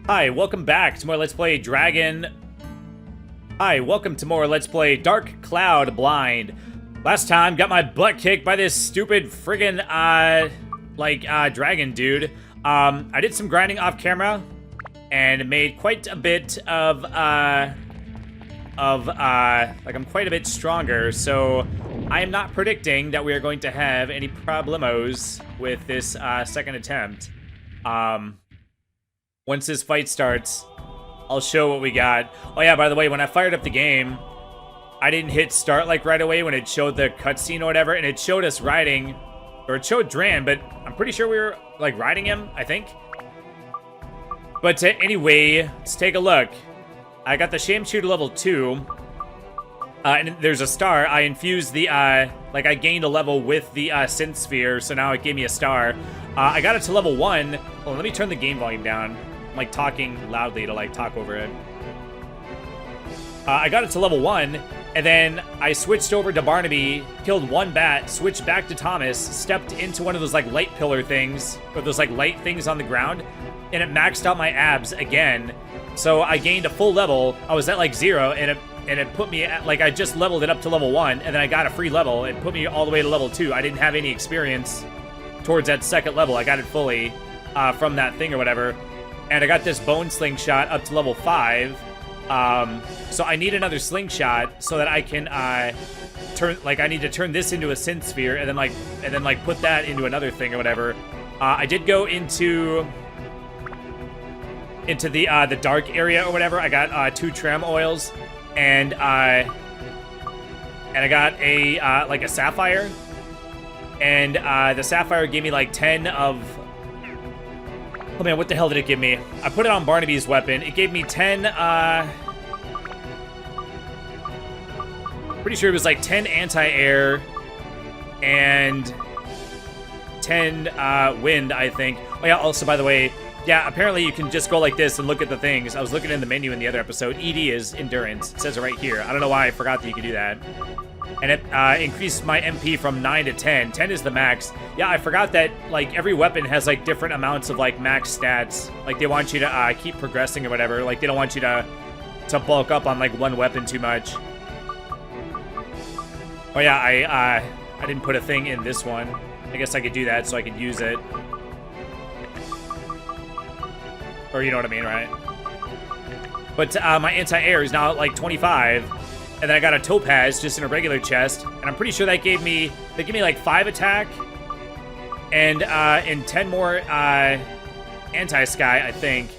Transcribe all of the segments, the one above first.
Hi, welcome back to more Let's Play Hi, welcome to more Let's Play Dark Cloud Blind. Last time, got my butt kicked by this stupid friggin', dragon dude. I did some grinding off camera, and made quite a bit of, I'm quite a bit stronger, so I am not predicting that we are going to have any problemos with this, second attempt. Once this fight starts, I'll show what we got. Oh yeah, by the way, when I fired up the game, I didn't hit start like right away when it showed the cutscene or whatever, and it showed us riding, or it showed Dran, but I'm pretty sure we were like riding him, I think. But anyway, let's take a look. I got the Shame Shooter level 2, and there's a star. I infused the, I gained a level with the Synth Sphere, so now it gave me a star. I got it to level 1. Oh, let me turn the game volume down. I'm like talking loudly to like talk over it. I got it to level 1, and then I switched over to Barnaby, killed one bat, switched back to Thomas, stepped into one of those like light pillar things, or those like light things on the ground, and it maxed out my abs again. So I gained a full level. I was at like 0, and it put me at, like, I just leveled it up to level 1, and then I got a free level. It put me all the way to level 2. I didn't have any experience towards that second level. I got it fully from that thing or whatever. And I got this bone slingshot up to level 5. So I need another slingshot so that I can I need to turn this into a synth sphere and then put that into another thing or whatever. I did go into the dark area or whatever. I got 2 tram oils, and I got a a sapphire, and the sapphire gave me like 10 of. Oh man, what the hell did it give me? I put it on Barnaby's weapon. It gave me 10, pretty sure it was like 10 anti-air and 10 wind, I think. Oh yeah, also by the way, yeah, apparently you can just go like this and look at the things. I was looking in the menu in the other episode. ED is endurance. It says it right here. I don't know why I forgot that you could do that. And it increased my MP from 9 to 10. 10 is the max. Yeah, I forgot that, like, every weapon has, like, different amounts of, like, max stats. Like, they want you to keep progressing or whatever. Like, they don't want you to bulk up on, like, one weapon too much. Oh, yeah, I didn't put a thing in this one. I guess I could do that so I could use it. Or you know what I mean, right? But my anti-air is now at, like, 25. And then I got a topaz just in a regular chest, and I'm pretty sure that gave me like 5 attack, and 10 more anti-sky, I think.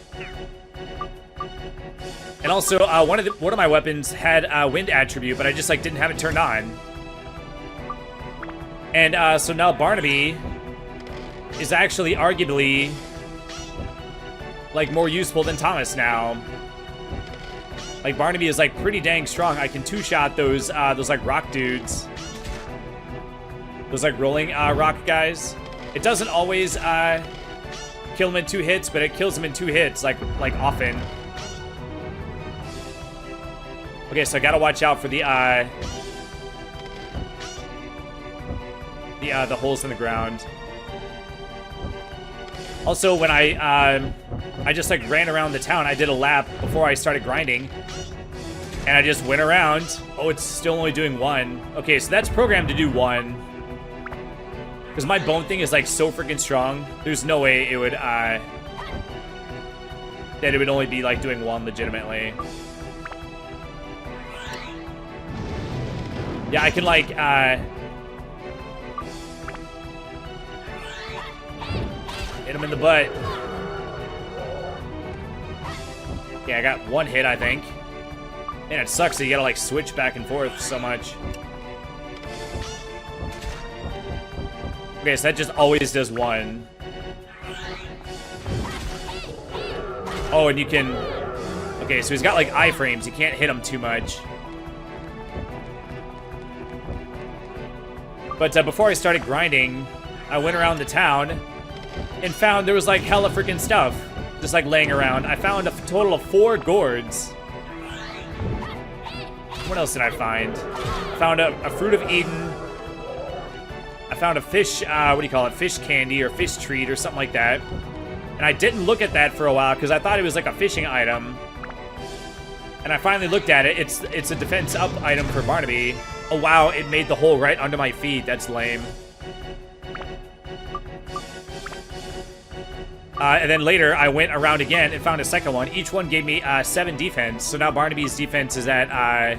And also one of my weapons had wind attribute, but I just like didn't have it turned on. And so now Barnaby is actually arguably like more useful than Thomas now. Like, Barnaby is, like, pretty dang strong. I can two-shot those like, rock dudes. Those, like, rolling, rock guys. It doesn't always, kill them in 2 hits, but it kills them in 2 hits, like, often. Okay, so I gotta watch out for the holes in the ground. Also, when I just, like, ran around the town. I did a lap before I started grinding. And I just went around. Oh, it's still only doing 1. Okay, so that's programmed to do 1. Because my bone thing is, like, so freaking strong. There's no way it would, that it would only be, like, doing 1 legitimately. Yeah, I can, like, hit him in the butt. Yeah, I got 1 hit, I think. Man, it sucks that you gotta, like, switch back and forth so much. Okay, so that just always does 1. Oh, and you can... Okay, so he's got, like, iframes. You can't hit him too much. But before I started grinding, I went around the town and found there was, like, hella freaking stuff just, like, laying around. I found a total of 4 gourds. What else did I find? Found a fruit of Eden. I found a fish, what do you call it? Fish candy or fish treat or something like that. And I didn't look at that for a while because I thought it was like a fishing item. And I finally looked at it. It's a defense up item for Barnaby. Oh wow, it made the hole right under my feet. That's lame. And then later, I went around again and found a second one. Each one gave me 7 defense. So now Barnaby's defense is at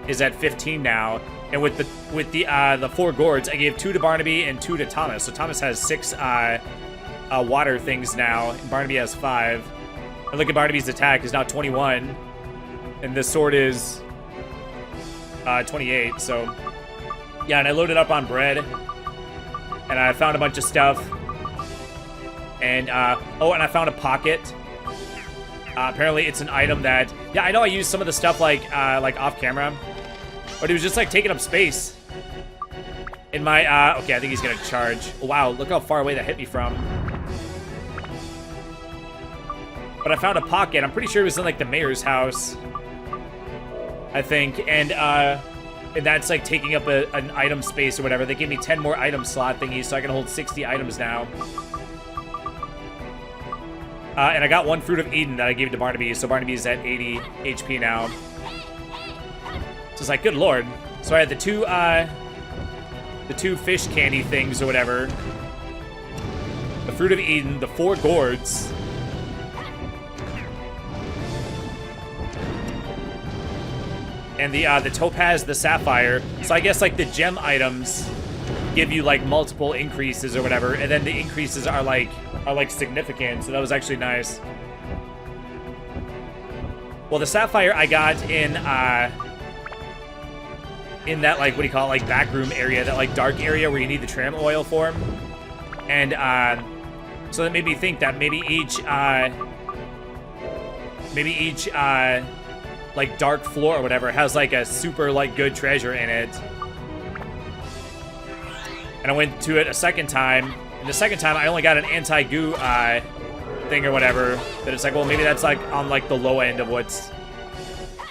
15 now. And with the 4 gourds, I gave 2 to Barnaby and 2 to Thomas. So Thomas has 6 water things now, and Barnaby has 5. And look at Barnaby's attack is now 21, and the sword is 28. So yeah, and I loaded up on bread, and I found a bunch of stuff. And oh, and I found a pocket. Apparently, it's an item that I know I used some of the stuff like off camera, but it was just like taking up space in my. Okay, I think he's gonna charge. Wow, look how far away that hit me from. But I found a pocket. I'm pretty sure it was in like the mayor's house, I think, and that's like taking up an item space or whatever. They gave me 10 more item slot thingies, so I can hold 60 items now. And I got 1 Fruit of Eden that I gave to Barnaby, so Barnaby's at 80 HP now. So it's like, good lord. So I had the two fish candy things or whatever. The Fruit of Eden, the 4 gourds. And the topaz, the sapphire. So I guess like the gem items give you like multiple increases or whatever, and then the increases are like significant, so that was actually nice. Well, the sapphire I got in that, like, what do you call it, like back room area, that like dark area where you need the tram oil for. And so that made me think that maybe each like dark floor or whatever has like a super like good treasure in it. And I went to it a second time, and the second time I only got an anti-goo thing or whatever. That it's like, well, maybe that's like on like the low end of what's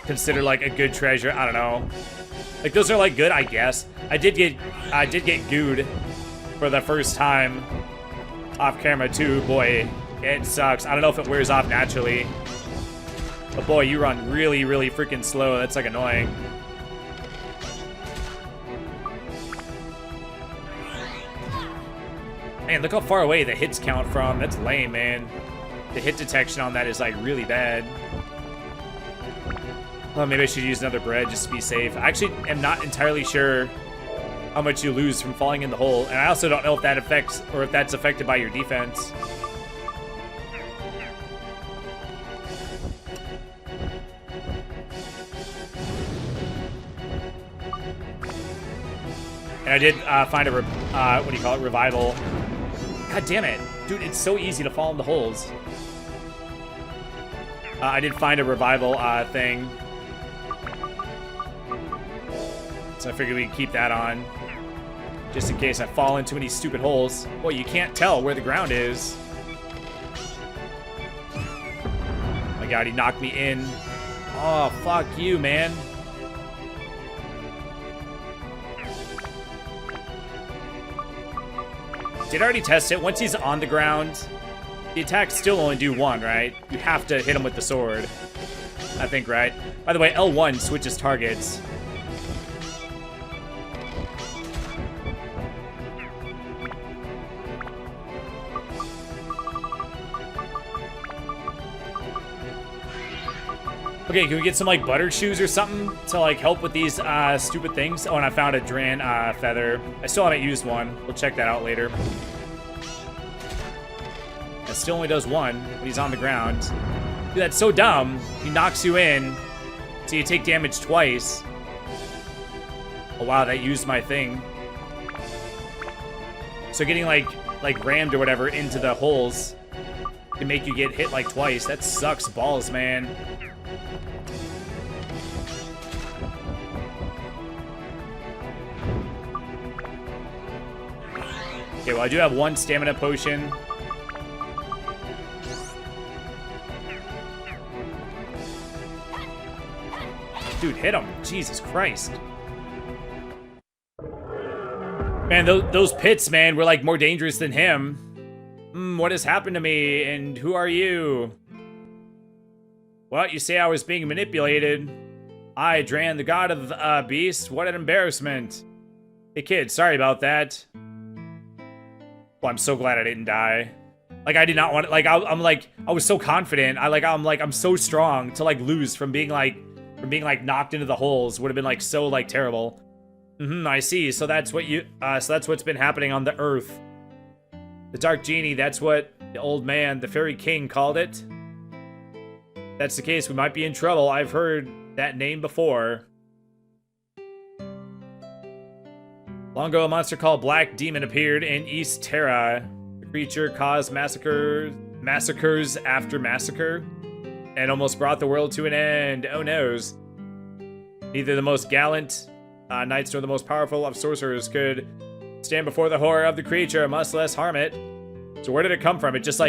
considered like a good treasure. I don't know. Like those are like good, I guess. I did get gooed for the first time off camera too. Boy, it sucks. I don't know if it wears off naturally, but boy, you run really, really freaking slow. That's like annoying. Man, look how far away the hits count from. That's lame, man. The hit detection on that is like really bad. Well, maybe I should use another bread just to be safe. I actually am not entirely sure how much you lose from falling in the hole, and I also don't know if that affects or if that's affected by your defense. And I did find a what do you call it? Revival. God damn it. Dude, it's so easy to fall in the holes. I did find a revival thing. So I figured we could keep that on. Just in case I fall into any stupid holes. Boy, you can't tell where the ground is. Oh my god, he knocked me in. Oh, fuck you, man. Did I already test it? Once he's on the ground, the attacks still only do 1, right? You have to hit him with the sword, I think, right? By the way, L1 switches targets. Okay, can we get some like butter shoes or something to like help with these stupid things? Oh, and I found a Dran feather. I still haven't used one. We'll check that out later. It still only does 1 when he's on the ground. Dude, that's so dumb. He knocks you in, so you take damage twice. Oh wow, that used my thing. So getting like rammed or whatever into the holes can make you get hit like twice. That sucks balls, man. Okay, well, I do have 1 stamina potion. Dude, hit him. Jesus Christ. Man, those pits, man, were like more dangerous than him. What has happened to me, and who are you? What, you say I was being manipulated? I, Dran, the god of the beast? What an embarrassment. Hey kid, sorry about that. Well, I'm so glad I didn't die. Like, I did not want, like, I'm like, I was so confident. I'm so strong to, like, lose from being, like, knocked into the holes. Would have been, like, so, like, terrible. I see. So that's what you, so that's what's been happening on the Earth. The Dark Genie, that's what the old man, the Fairy King, called it. If that's the case, we might be in trouble. I've heard that name before. Long ago, a monster called Black Demon appeared in East Terra. The creature caused massacres after massacre, and almost brought the world to an end. Oh noes. Neither the most gallant knights nor the most powerful of sorcerers could stand before the horror of the creature, much less harm it. So where did it come from? It just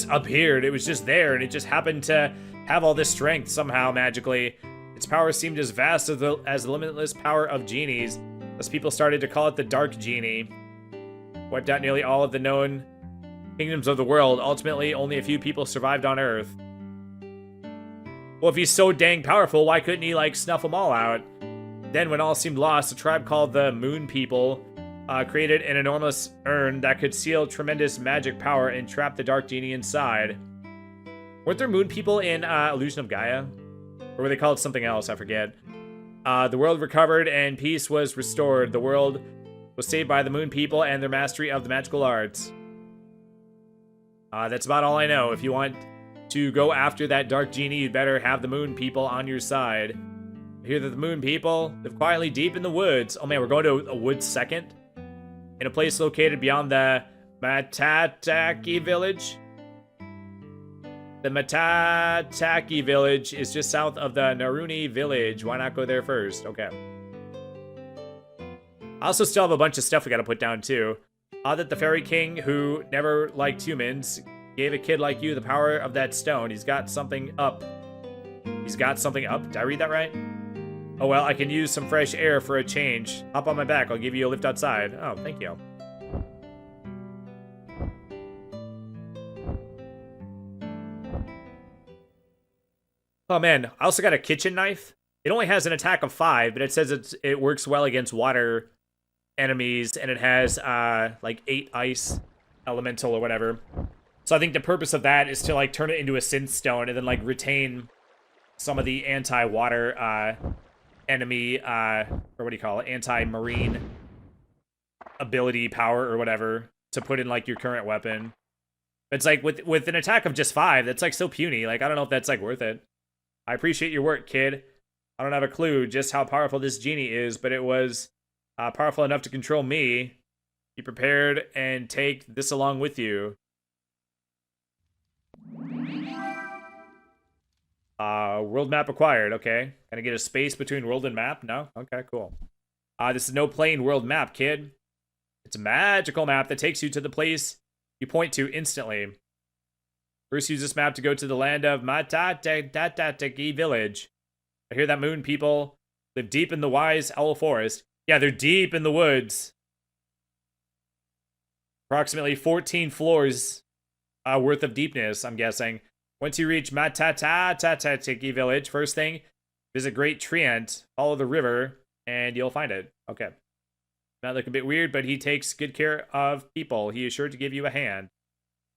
appeared. It was just there, and it just happened to have all this strength somehow magically. Its power seemed as vast as the limitless power of genies. Thus people started to call it the Dark Genie. Wiped out nearly all of the known kingdoms of the world. Ultimately, only a few people survived on Earth. Well, if he's so dang powerful, why couldn't he, like, snuff them all out? Then, when all seemed lost, a tribe called the Moon People created an enormous urn that could seal tremendous magic power and trap the Dark Genie inside. Weren't there Moon People in Illusion of Gaia? Or were they called something else? I forget. The world recovered and peace was restored. The world was saved by the Moon People and their mastery of the magical arts. That's about all I know. If you want to go after that Dark Genie, you'd better have the Moon People on your side. I hear that the Moon People live quietly deep in the woods. Oh man, we're going to a woods second? In a place located beyond the Matataki village. The Matataki village is just south of the Naruni village. Why not go there first? Okay. I also still have a bunch of stuff we gotta put down too. That the Fairy King, who never liked humans, gave a kid like you the power of that stone. He's got something up. He's got something up? Did I read that right? Oh well, I can use some fresh air for a change. Hop on my back, I'll give you a lift outside. Oh, thank you. Oh man, I also got a kitchen knife. It only has an attack of 5, but it says it works well against water enemies, and it has like 8 ice elemental or whatever. So I think the purpose of that is to like turn it into a synth stone and then like retain some of the anti-water enemy or what do you call it? Anti-marine ability power or whatever to put in like your current weapon. But it's like with an attack of just 5, that's like so puny. Like I don't know if that's like worth it. I appreciate your work, kid. I don't have a clue just how powerful this genie is, but it was powerful enough to control me. Be prepared and take this along with you. World map acquired. Okay. Can I get a space between world and map? No? Okay, cool. This is no plain world map, kid. It's a magical map that takes you to the place you point to instantly. First, use this map to go to the land of Matataki village. I hear that Moon People live deep in the wise owl forest. Yeah, they're deep in the woods. Approximately 14 floors worth of deepness, I'm guessing. Once you reach Matataki village, first thing, visit Great Treant, follow the river, and you'll find it. Okay. Might look a bit weird, but he takes good care of people. He is sure to give you a hand.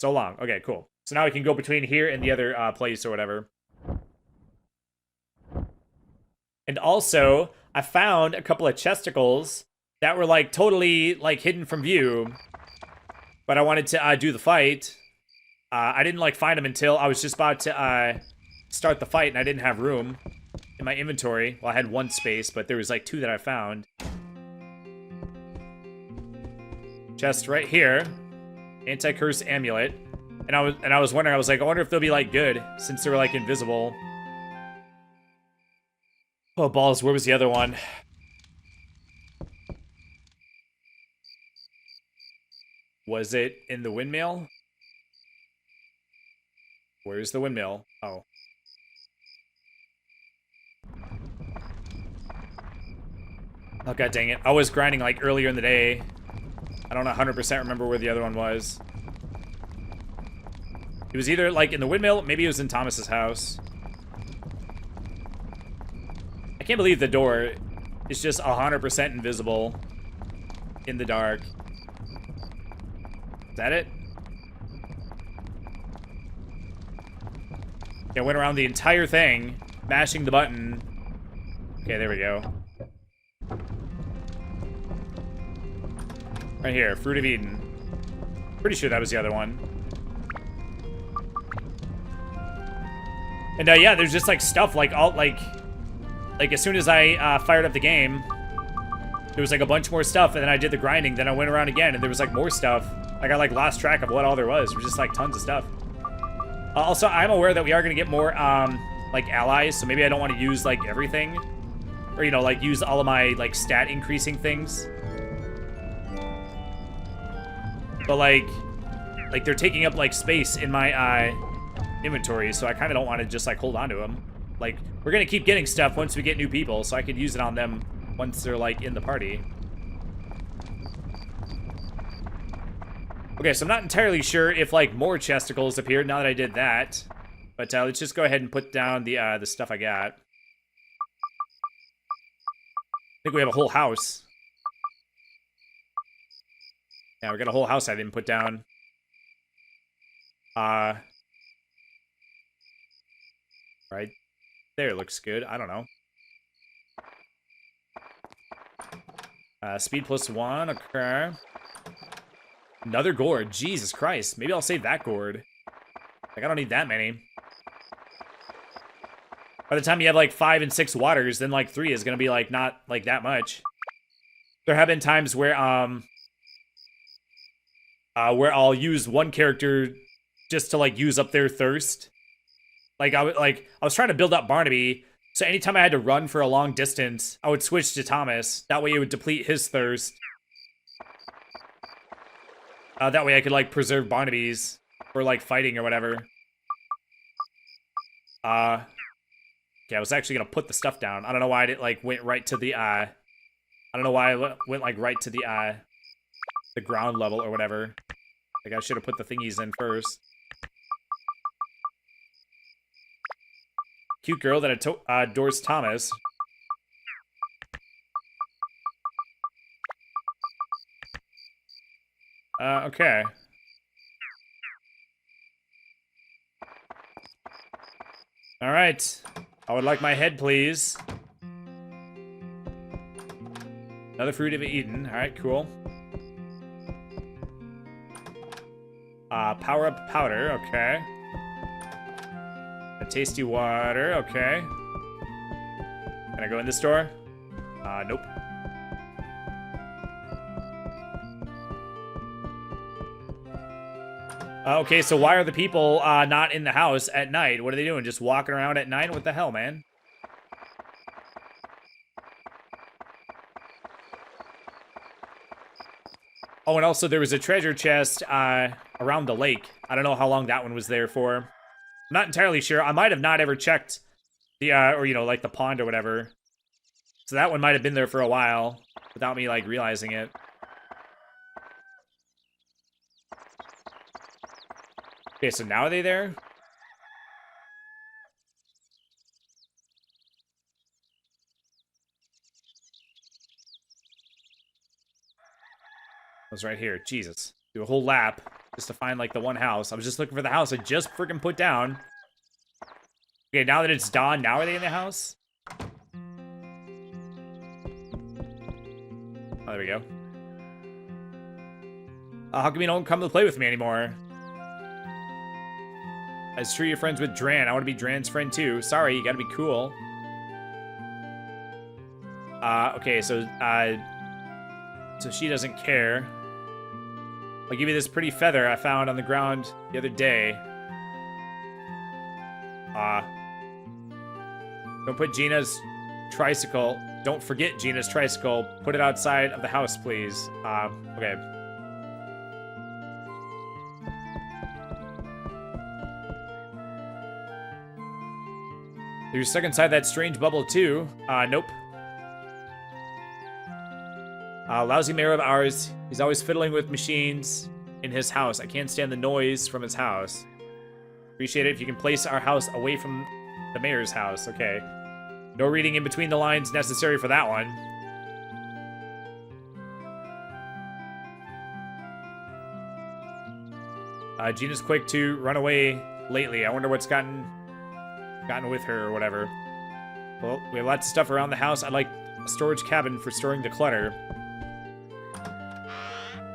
So long. Okay, cool. So now we can go between here and the other place or whatever. And also, I found a couple of chesticles that were like totally like hidden from view. But I wanted to do the fight. I didn't like find them until I was just about to start the fight and I didn't have room in my inventory. Well, I had 1 space, but there was like 2 that I found. Chest right here. Anti-curse amulet. And I was wondering, I was like, I wonder if they'll be like good since they were like invisible. Oh balls, where was the other one? Was it in the windmill? Where's the windmill? Oh. Oh god dang it. I was grinding like earlier in the day. I don't 100% remember where the other one was. He was either, like, in the windmill, maybe he was in Thomas's house. I can't believe the door is just 100% invisible in the dark. Is that it? Yeah, I went around the entire thing, mashing the button. Okay, there we go. Right here, Fruit of Eden. Pretty sure that was the other one. And yeah, there's just like stuff like all like as soon as I fired up the game, there was like a bunch more stuff, and then I did the grinding, then I went around again, and there was like more stuff. Like I like lost track of what all there was. There was just like tons of stuff. Also, I'm aware that we are gonna get more like allies, so maybe I don't want to use like everything, or you know, like use all of my like stat increasing things. But like they're taking up like space in my inventory, so I kind of don't want to just like hold on to them. Like we're gonna keep getting stuff once we get new people, so I could use it on them once they're like in the party. Okay, so I'm not entirely sure if like more chesticles appeared now that I did that, but let's just go ahead and put down the stuff I got. I think we have a whole house. Yeah, we got a whole house I didn't put down. Right there looks good. I don't know. Speed +1, okay. Another gourd, Jesus Christ. Maybe I'll save that gourd. Like, I don't need that many. By the time you have, like, 5 and 6 waters, then, like, 3 is gonna be, like, not, like, that much. There have been times where I'll use one character just to, like, use up their thirst. Like, I was trying to build up Barnaby, so anytime I had to run for a long distance, I would switch to Thomas. That way it would deplete his thirst. That way I could, like, preserve Barnaby's for, like, fighting or whatever. Okay, I was actually gonna put the stuff down. I don't know why it, like, went right to the, I don't know why it went, like, right to the ground level or whatever. Like, I should have put the thingies in first. Cute girl that adores Thomas. Okay. Alright. I would like my head, please. Another Fruit of Eden. Alright, cool. Power up powder, okay. A tasty water, okay. Can I go in this door? Nope. Okay, so why are the people not in the house at night? What are they doing? Just walking around at night? What the hell, man? Oh, and also there was a treasure chest around the lake. I don't know how long that one was there for. I'm not entirely sure. I might have not ever checked the, or, you know, like the pond or whatever. So that one might have been there for a while without me, like, realizing it. Okay, so now are they there? I was right here. Jesus. Do a whole lap just to find, like, the one house. I was just looking for the house I just freaking put down. Okay, now that it's dawn, now are they in the house? Oh, there we go. How come you don't come to play with me anymore? I was sure you're friends with Dran. I want to be Dran's friend too. Sorry, you gotta be cool. Okay, so she doesn't care. I'll give you this pretty feather I found on the ground the other day. Don't put Gina's tricycle. Don't forget Gina's tricycle. Put it outside of the house, please. Okay. You're stuck inside that strange bubble too. Nope. Lousy mayor of ours. He's always fiddling with machines in his house. I can't stand the noise from his house. Appreciate it if you can place our house away from the mayor's house. Okay. No reading in between the lines necessary for that one. Gina's quick to run away lately. I wonder what's gotten with her or whatever. Well, we have lots of stuff around the house. I'd like a storage cabin for storing the clutter.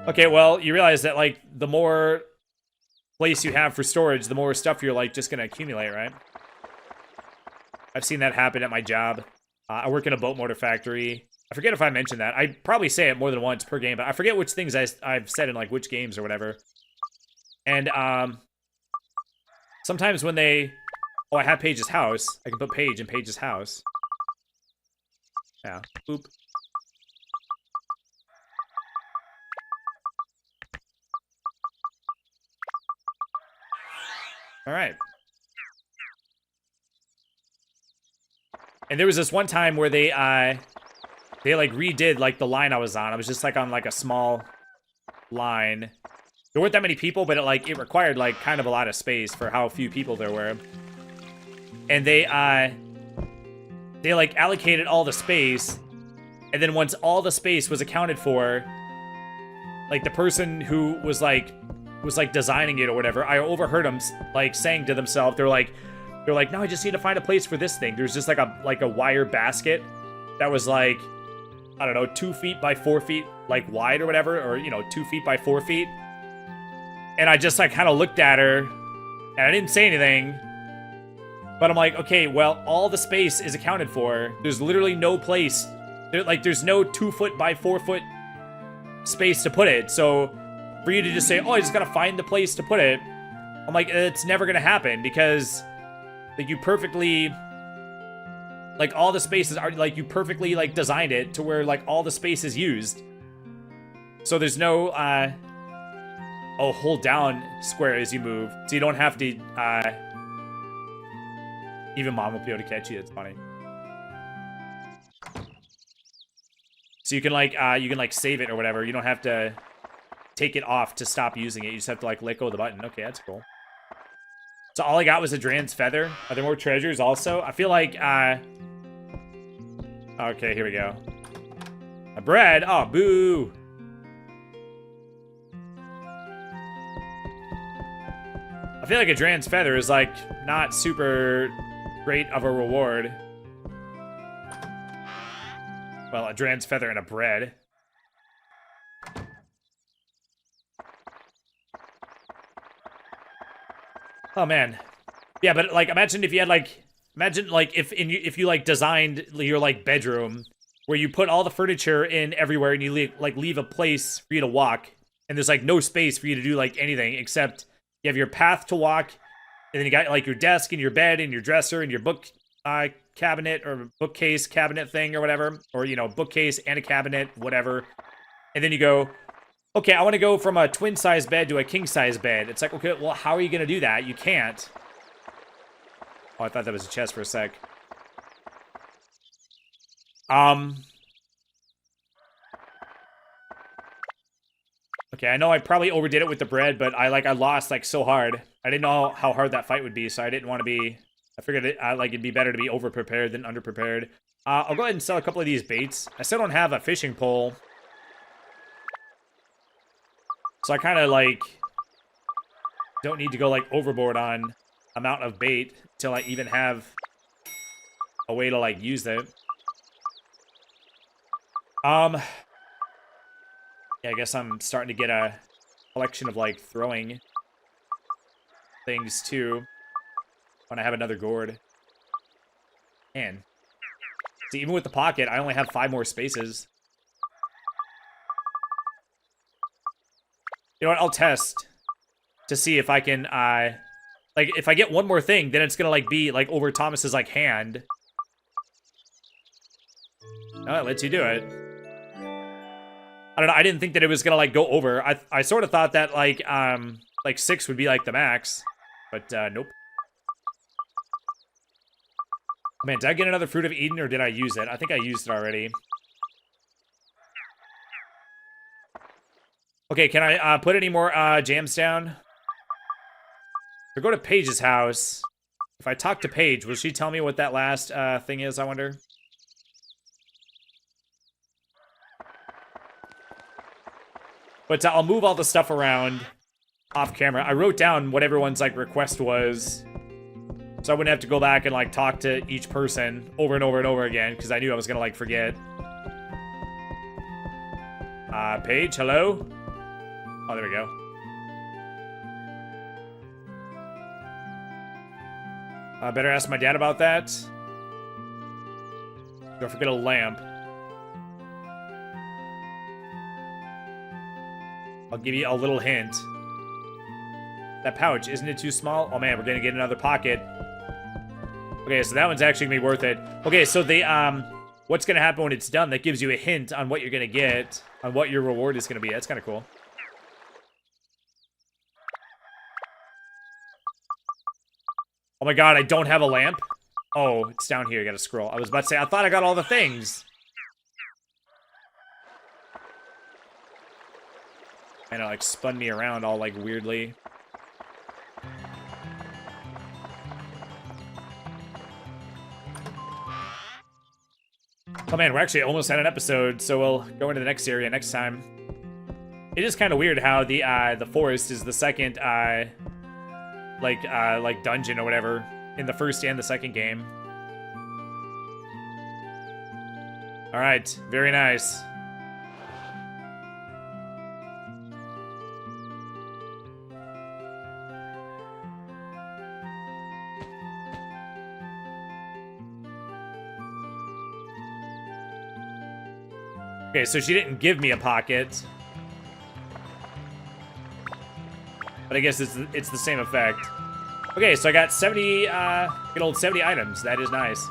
Okay, well, you realize that, like, the more place you have for storage, the more stuff you're, like, just gonna accumulate, right? I've seen that happen at my job. I work in a boat motor factory. I forget if I mentioned that. I probably say it more than once per game, but I forget which things I've said in, like, which games or whatever. And, sometimes when they... Oh, I have Paige's house. I can put Paige in Paige's house. Yeah. Boop. Alright. And there was this one time where they like, redid, like, the line I was on. I was just, like, on, like, a small line. There weren't that many people, but it required, like, kind of a lot of space for how few people there were. And they like, allocated all the space, and then once all the space was accounted for, like, the person who was like designing it or whatever, I overheard them, like, saying to themselves, they're like, no, I just need to find a place for this thing. There's just, like a wire basket that was, like, I don't know, 2 feet by 4 feet, like, wide or whatever, or, you know, 2 feet by 4 feet. And I just, like, kind of looked at her, and I didn't say anything. But I'm like, okay, well, all the space is accounted for. There's literally no place. There's no 2 foot by 4 foot space to put it. So for you to just say, oh, I just gotta find the place to put it, I'm like, it's never gonna happen because, like, you perfectly, like, all the spaces are, like, you perfectly, like, designed it to where, like, all the space is used. So there's no, oh, hold down square as you move. So you don't have to, even Mom will be able to catch you. It's funny. So you can like save it or whatever. You don't have to take it off to stop using it. You just have to, like, let go of the button. Okay, that's cool. So all I got was a Dran's feather. Are there more treasures also? I feel like, okay, here we go. A bread. Oh, boo. I feel like a Dran's feather is, like, not super great of a reward. Well, a Dran's feather and a bread. Oh, man. Yeah, but, like, imagine if you had, like... Imagine, like, if you, like, designed your, like, bedroom where you put all the furniture in everywhere and you, leave a place for you to walk. And there's, like, no space for you to do, like, anything except you have your path to walk. And then you got, like, your desk and your bed and your dresser and your book cabinet or bookcase cabinet thing or whatever. Or, you know, bookcase and a cabinet, whatever. And then you go, okay, I want to go from a twin-size bed to a king-size bed. It's like, okay, well, how are you going to do that? You can't. Oh, I thought that was a chest for a sec. Okay, I know I probably overdid it with the bread, but I lost, like, so hard. I didn't know how hard that fight would be, so I didn't want to be... I figured it'd be better to be over-prepared than under-prepared. I'll go ahead and sell a couple of these baits. I still don't have a fishing pole. So I kind of, like, don't need to go, like, overboard on amount of bait until I even have a way to, like, use it. Yeah, I guess I'm starting to get a collection of, like, throwing things, too, when I have another gourd. Man. See, even with the pocket, I only have 5 more spaces. You know what? I'll test to see if I can, like, if I get one more thing, then it's gonna, like, be, like, over Thomas's, like, hand. Oh, it lets you do it. I don't know, I didn't think that it was gonna, like, go over. I sort of thought that, like 6 would be, like, the max. But, nope. Man, did I get another Fruit of Eden, or did I use it? I think I used it already. Okay, can I, put any more, jams down? So go to Paige's house. If I talk to Paige, will she tell me what that last thing is, I wonder? But I'll move all the stuff around off camera. I wrote down what everyone's like request was, so I wouldn't have to go back and like talk to each person over and over and over again, because I knew I was gonna like forget. Paige, hello? Oh, there we go. I better ask my dad about that. Don't forget a lamp. I'll give you a little hint. That pouch, isn't it too small? Oh man, we're gonna get another pocket. Okay, so that one's actually gonna be worth it. Okay, so the, what's gonna happen when it's done, that gives you a hint on what you're gonna get, on what your reward is gonna be. That's kind of cool. Oh my god, I don't have a lamp? Oh, it's down here, you gotta scroll. I was about to say, I thought I got all the things. And it like spun me around all like weirdly. Oh man, we're actually almost at an episode, so we'll go into the next area next time. It is kind of weird how the forest is the second like dungeon or whatever in the first and the second game. All right, very nice. Okay, so she didn't give me a pocket. But I guess it's the same effect. Okay, so I got 70, good old 70 items. That is nice.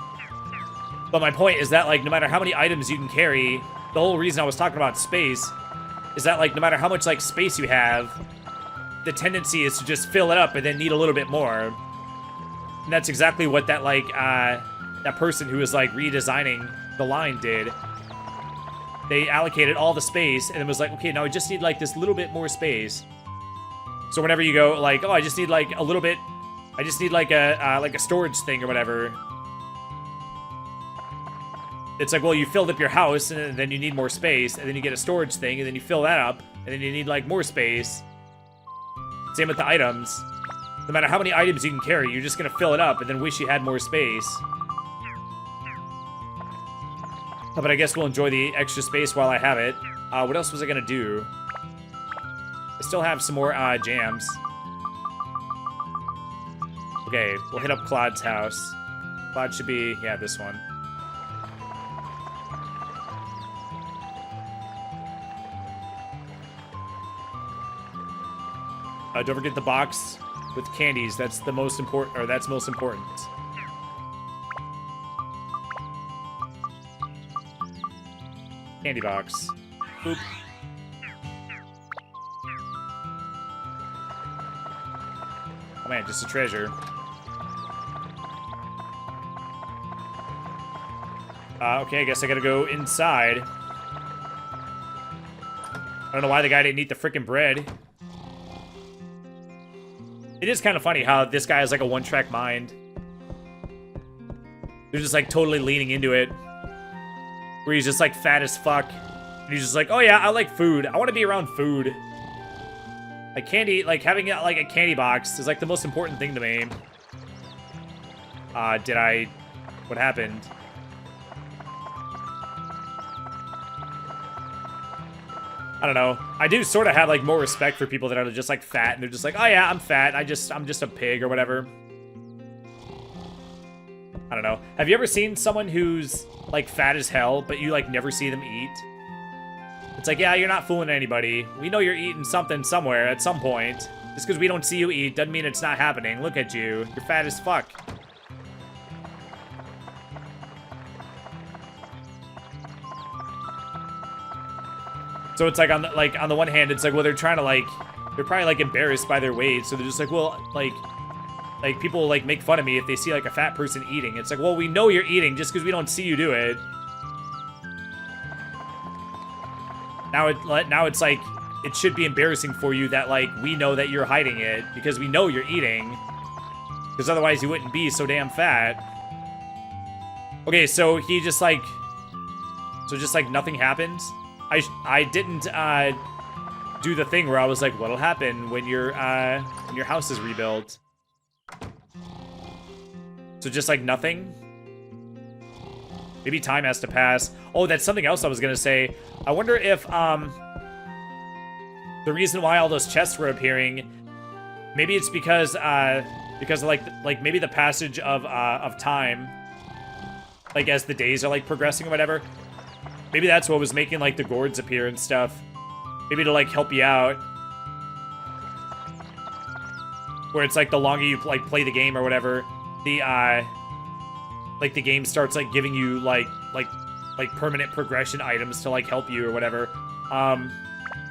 But my point is that, like, no matter how many items you can carry, the whole reason I was talking about space is that, like, no matter how much, like, space you have, the tendency is to just fill it up and then need a little bit more. And that's exactly what that, like, that person who was, like, redesigning the line did. They allocated all the space and it was like, okay, now I just need, like, this little bit more space. So whenever you go, like, oh, I just need, like, a little bit, I just need, like a storage thing or whatever. It's like, well, you filled up your house, and then you need more space, and then you get a storage thing, and then you fill that up, and then you need, like, more space. Same with the items. No matter how many items you can carry, you're just gonna fill it up, and then wish you had more space. Oh, but I guess we'll enjoy the extra space while I have it. What else was I gonna do? I still have some more jams. Okay, we'll hit up Claude's house. Claude should be, yeah, this one. Don't forget the box with candies. That's the most important, or that's most important. Candy box. Boop. Oh man, just a treasure. Okay, I guess I gotta go inside. I don't know why the guy didn't eat the frickin' bread. It is kind of funny how this guy has like a one-track mind. They're just like totally leaning into it. Where he's just like fat as fuck. And he's just like, oh yeah, I like food. I want to be around food. Like candy, like having like a candy box is like the most important thing to me. What happened? I don't know. I do sort of have like more respect for people that are just like fat and they're just like, oh yeah, I'm fat. I'm just a pig or whatever. I don't know. Have you ever seen someone who's like fat as hell, but you like never see them eat? It's like, yeah, you're not fooling anybody. We know you're eating something somewhere at some point. Just because we don't see you eat doesn't mean it's not happening. Look at you. You're fat as fuck. So it's like on the one hand, it's like, well, they're trying to like, they're probably like embarrassed by their weight, so they're just like, well, like people like make fun of me if they see like a fat person eating. It's like, well, we know you're eating just because we don't see you do it. Now it's like, it should be embarrassing for you that like we know that you're hiding it because we know you're eating. Because otherwise you wouldn't be so damn fat. Okay, so he just like... So just like nothing happens? I didn't do the thing where I was like, what'll happen when your house is rebuilt? So just like nothing? Maybe time has to pass. Oh, that's something else I was gonna say. I wonder if the reason why all those chests were appearing, maybe it's because of like maybe the passage of time, like as the days are like progressing or whatever. Maybe that's what was making like the gourds appear and stuff. Maybe to like help you out. Where it's like the longer you like play the game or whatever, the like the game starts like giving you like permanent progression items to like help you or whatever.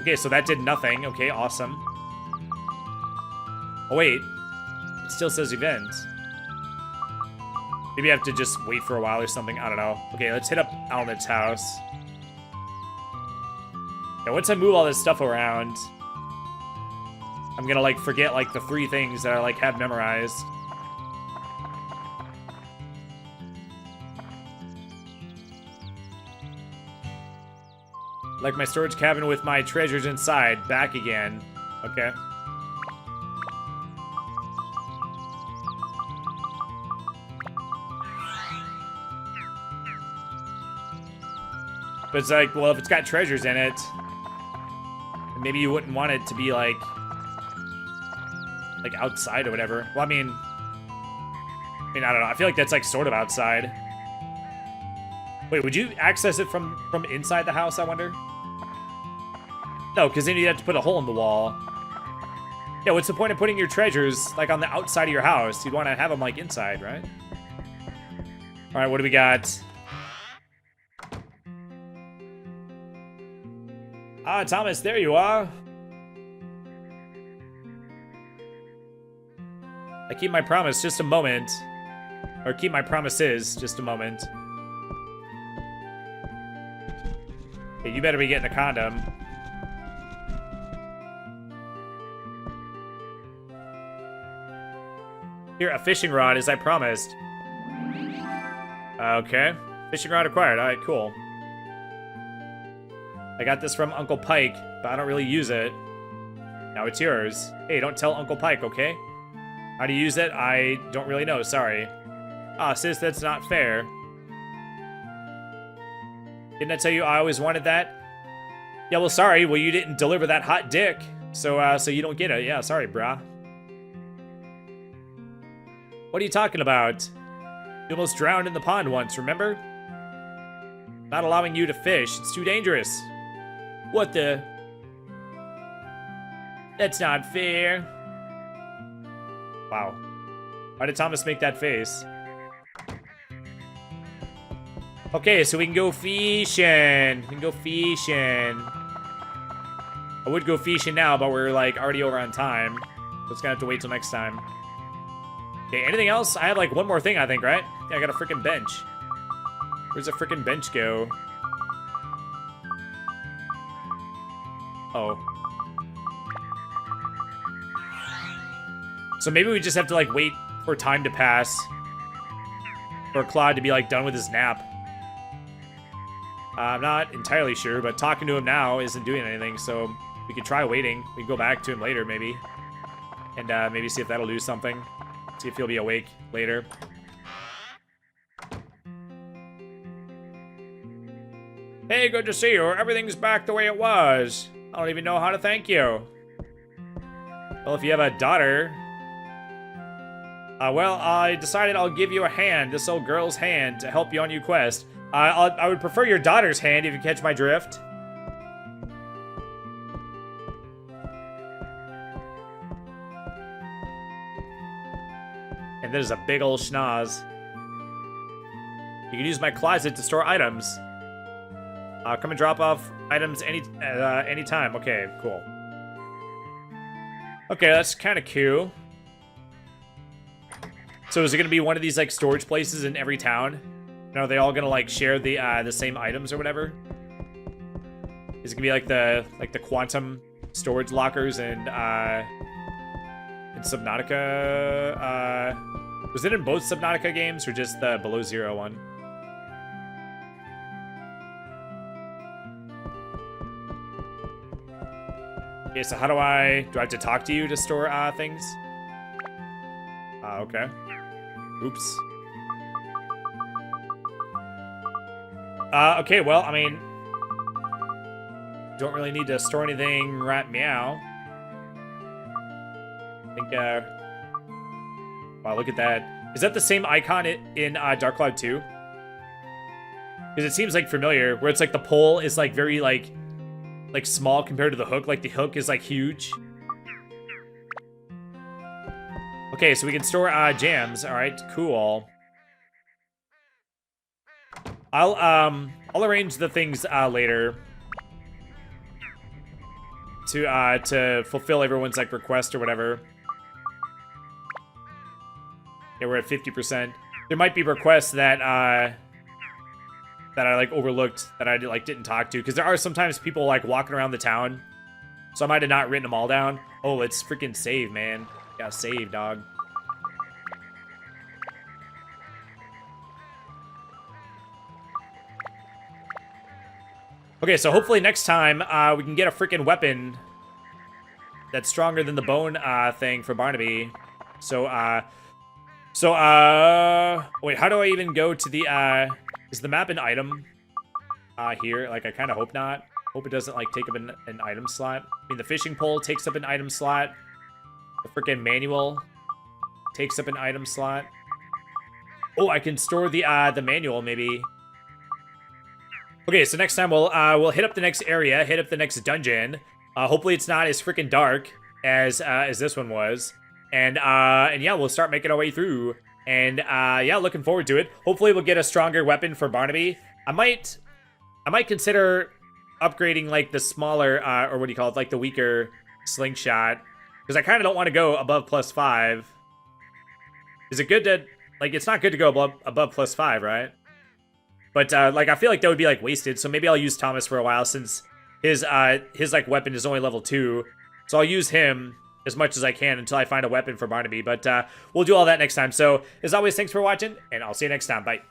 Okay, so that did nothing. Okay, awesome. Oh wait, it still says event. Maybe I have to just wait for a while or something. I don't know. Okay, let's hit up Alnet's house. Yeah, once I move all this stuff around, I'm gonna like forget like the 3 things that I like have memorized. Like my storage cabin with my treasures inside. Back again. Okay. But it's like, well, if it's got treasures in it, maybe you wouldn't want it to be like outside or whatever. Well, I mean, I don't know. I feel like that's like sort of outside. Wait, would you access it from inside the house, I wonder? No, because then you'd have to put a hole in the wall. Yeah, what's the point of putting your treasures like on the outside of your house? You'd want to have them like inside, right? All right, what do we got? Ah, Thomas, there you are. I keep my promise, just a moment. Or keep my promises, just a moment. Hey, you better be getting a condom. Here, a fishing rod, as I promised. Okay. Fishing rod acquired. Alright, cool. I got this from Uncle Pike, but I don't really use it. Now it's yours. Hey, don't tell Uncle Pike, okay? How to use it? I don't really know, sorry. Ah, sis, that's not fair. Didn't I tell you I always wanted that? Yeah, well, sorry. Well, you didn't deliver that hot dick. So you don't get it. Yeah, sorry, brah. What are you talking about? You almost drowned in the pond once, remember? Not allowing you to fish. It's too dangerous. What the? That's not fair. Wow. Why did Thomas make that face? Okay, so we can go fishing. We can go fishing. I would go fishing now, but we're like already over on time. So it's gonna have to wait till next time. Okay, anything else? I had like one more thing, I think, right? Yeah, I got a freaking bench. Where's the freaking bench go? Oh. So maybe we just have to like wait for time to pass. For Claude to be like done with his nap. I'm not entirely sure, but talking to him now isn't doing anything, so we could try waiting. We can go back to him later, maybe. And maybe see if that'll do something. See if he'll be awake later. Hey, good to see you. Everything's back the way it was. I don't even know how to thank you. Well, if you have a daughter... well, I decided I'll give you a hand, this old girl's hand, to help you on your quest. I would prefer your daughter's hand, if you catch my drift. And there's a big old schnoz. You can use my closet to store items. Come and drop off items anytime. Okay, cool. Okay, that's kind of cool. So is it gonna be one of these like storage places in every town? Are they all gonna like share the same items or whatever? Is it gonna be like the quantum storage lockers and in Subnautica. Was it in both Subnautica games or just the Below Zero one? Okay, so how do I have to talk to you to store things? Okay. Oops. Okay, well, I mean, don't really need to store anything right meow. I think, wow, look at that. Is that the same icon in Dark Cloud 2? Because it seems like familiar, where it's like the pole is like very like small compared to the hook. Like the hook is like huge. Okay, so we can store jams. All right, cool. I'll arrange the things later to fulfill everyone's like request or whatever. Yeah, we're at 50%. There might be requests that I like overlooked, that I like didn't talk to, because there are sometimes people like walking around the town, so I might have not written them all down. Oh, let's freaking save, man. Gotta save, dog. Okay, so hopefully next time we can get a freaking weapon that's stronger than the bone thing for Barnaby. So wait, how do I even go to the is the map an item here? Like, I kind of hope not. Hope it doesn't like take up an item slot. I mean, the fishing pole takes up an item slot. The freaking manual takes up an item slot. Oh, I can store the manual maybe. Okay, so next time we'll hit up the next area, hit up the next dungeon. Hopefully it's not as freaking dark as this one was. And yeah, we'll start making our way through. And yeah, looking forward to it. Hopefully we'll get a stronger weapon for Barnaby. I might consider upgrading like the smaller or what do you call it, like the weaker slingshot, because I kind of don't want to go above +5. Is it good to like? It's not good to go above +5, right? But like I feel like that would be like wasted. So maybe I'll use Thomas for a while, since his like weapon is only level 2. So I'll use him as much as I can until I find a weapon for Barnaby. But we'll do all that next time. So as always, thanks for watching, and I'll see you next time. Bye.